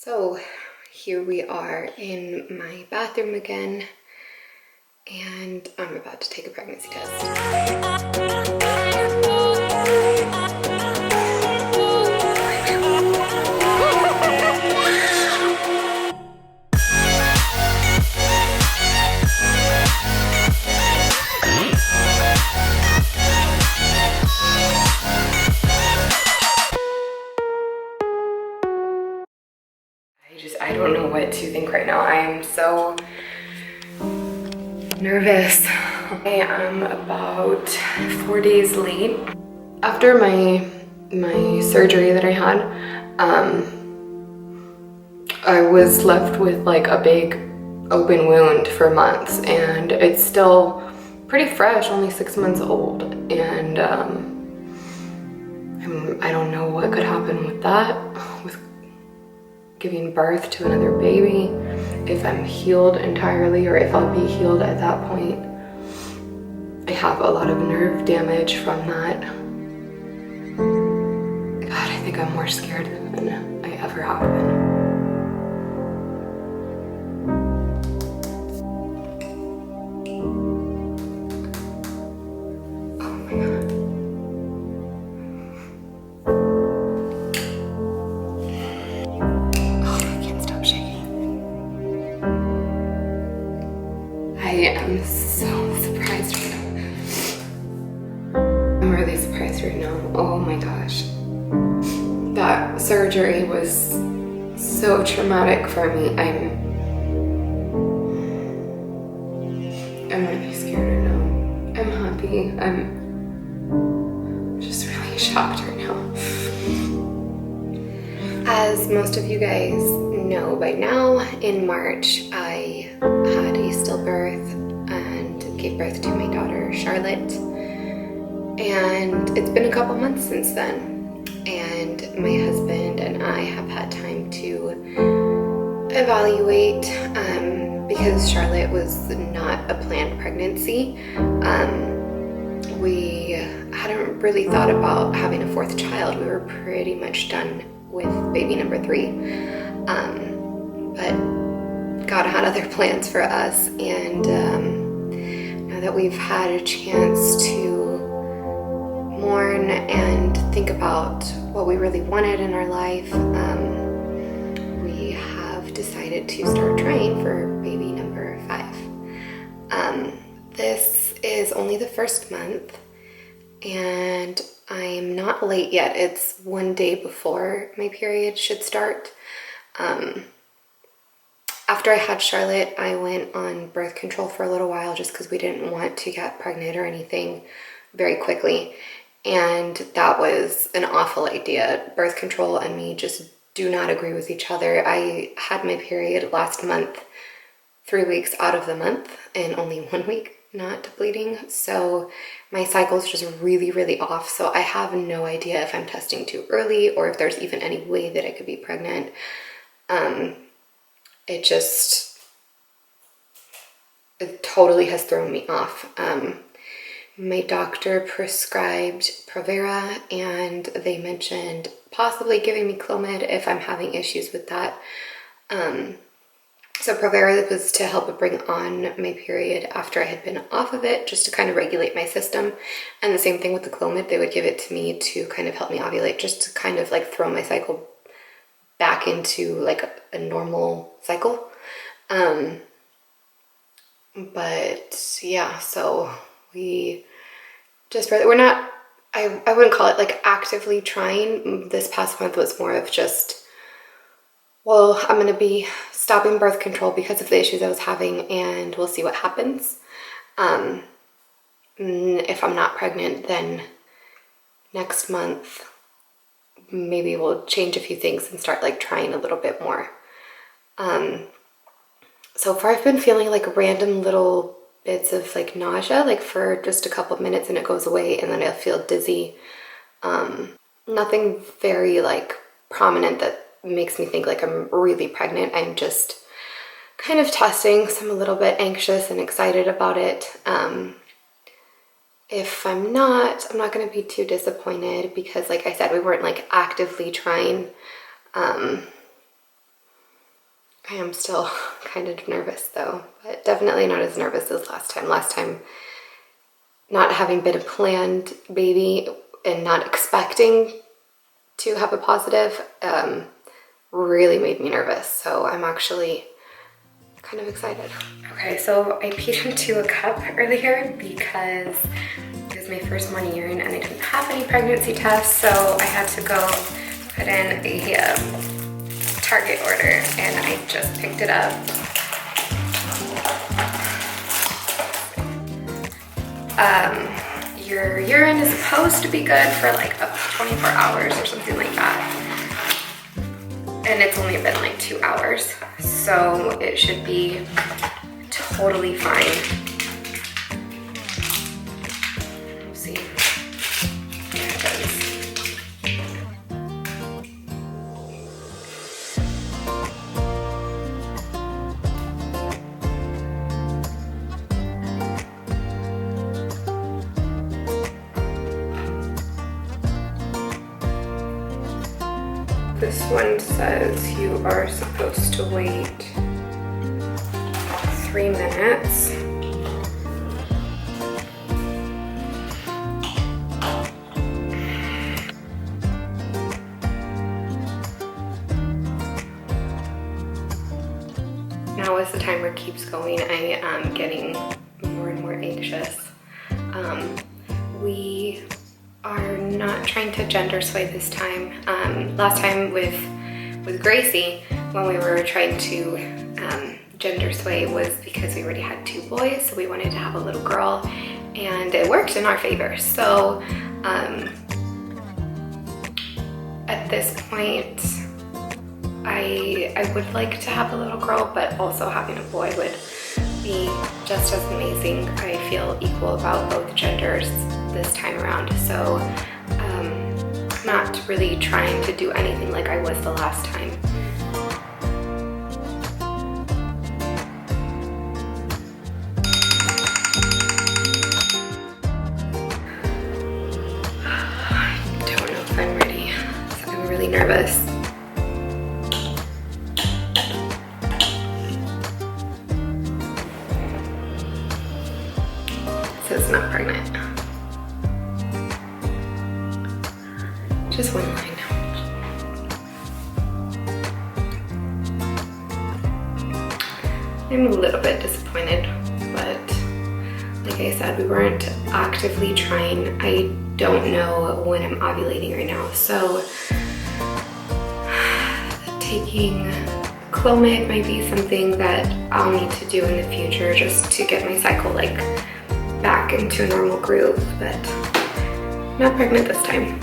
So here we are in my bathroom again, and I'm about to take a pregnancy test. I don't know what to think right now. I am so nervous. I am about 4 days late. After my surgery that I had, I was left with like a big open wound for months, and it's still pretty fresh, only 6 months old, and I don't know what could happen with that, with giving birth to another baby, if I'm healed entirely or if I'll be healed at that point. I have a lot of nerve damage from that. God, I think I'm more scared than I ever have been. I am so surprised right now. I'm really surprised right now. Oh my gosh. That surgery was so traumatic for me. I'm really scared right now. I'm happy. I'm just really shocked right now. As most of you guys know by now, in March I had a stillbirth and gave birth to my daughter Charlotte, and it's been a couple months since then, and my husband and I have had time to evaluate because Charlotte was not a planned pregnancy. We hadn't really thought about having a fourth child. We were pretty much done with baby number 3, but God had other plans for us, and now that we've had a chance to mourn and think about what we really wanted in our life, we have decided to start trying for baby number 5. This is only the first month, and I'm not late yet. It's 1 day before my period should start. After I had Charlotte, I went on birth control for a little while just because we didn't want to get pregnant or anything very quickly. And that was an awful idea. Birth control and me just do not agree with each other. I had my period last month, 3 weeks out of the month, and only 1 week not bleeding. So my cycle's just really, really off. So I have no idea if I'm testing too early or if there's even any way that I could be pregnant. It totally has thrown me off. My doctor prescribed Provera, and they mentioned possibly giving me Clomid if I'm having issues with that. So Provera was to help bring on my period after I had been off of it, just to kind of regulate my system. And the same thing with the Clomid, they would give it to me to kind of help me ovulate, just to kind of like throw my cycle back into like a normal cycle. But yeah, so we're not, I wouldn't call it like actively trying. This past month was more of just, well, I'm going to be stopping birth control because of the issues I was having, and we'll see what happens. If I'm not pregnant, then next month maybe we'll change a few things and start like trying a little bit more. So far I've been feeling like random little bits of like nausea, like for just a couple of minutes, and it goes away, and then I feel dizzy. Nothing very like prominent that makes me think like I'm really pregnant. I'm just kind of testing, so I'm a little bit anxious and excited about it. If I'm not going to be too disappointed because, like I said, we weren't like actively trying. I am still kind of nervous though, but definitely not as nervous as last time. Last time, not having been a planned baby and not expecting to have a positive really made me nervous. So I'm actually kind of excited. Okay, so I peed into a cup earlier because it was my first morning urine and I didn't have any pregnancy tests, so I had to go put in a Target order and I just picked it up. Your urine is supposed to be good for like up to 24 hours or something like that. And it's only been like 2 hours, so it should be totally fine. We'll see. Yeah, it does. This one says you are supposed to wait 3 minutes. Now as the timer keeps going, I am getting more and more anxious. We are not trying to gender sway this time. Last time with Gracie, when we were trying to gender sway, was because we already had 2 boys, so we wanted to have a little girl, and it worked in our favor. So at this point, I would like to have a little girl, but also having a boy would be just as amazing. I feel equal about both genders this time around, so not really trying to do anything like I was the last time. I don't know if I'm ready. I'm really nervous. It says not pregnant. Just one line. I'm a little bit disappointed, but like I said, we weren't actively trying. I don't know when I'm ovulating right now, so taking Clomid might be something that I'll need to do in the future just to get my cycle like back into a normal groove, but not pregnant this time.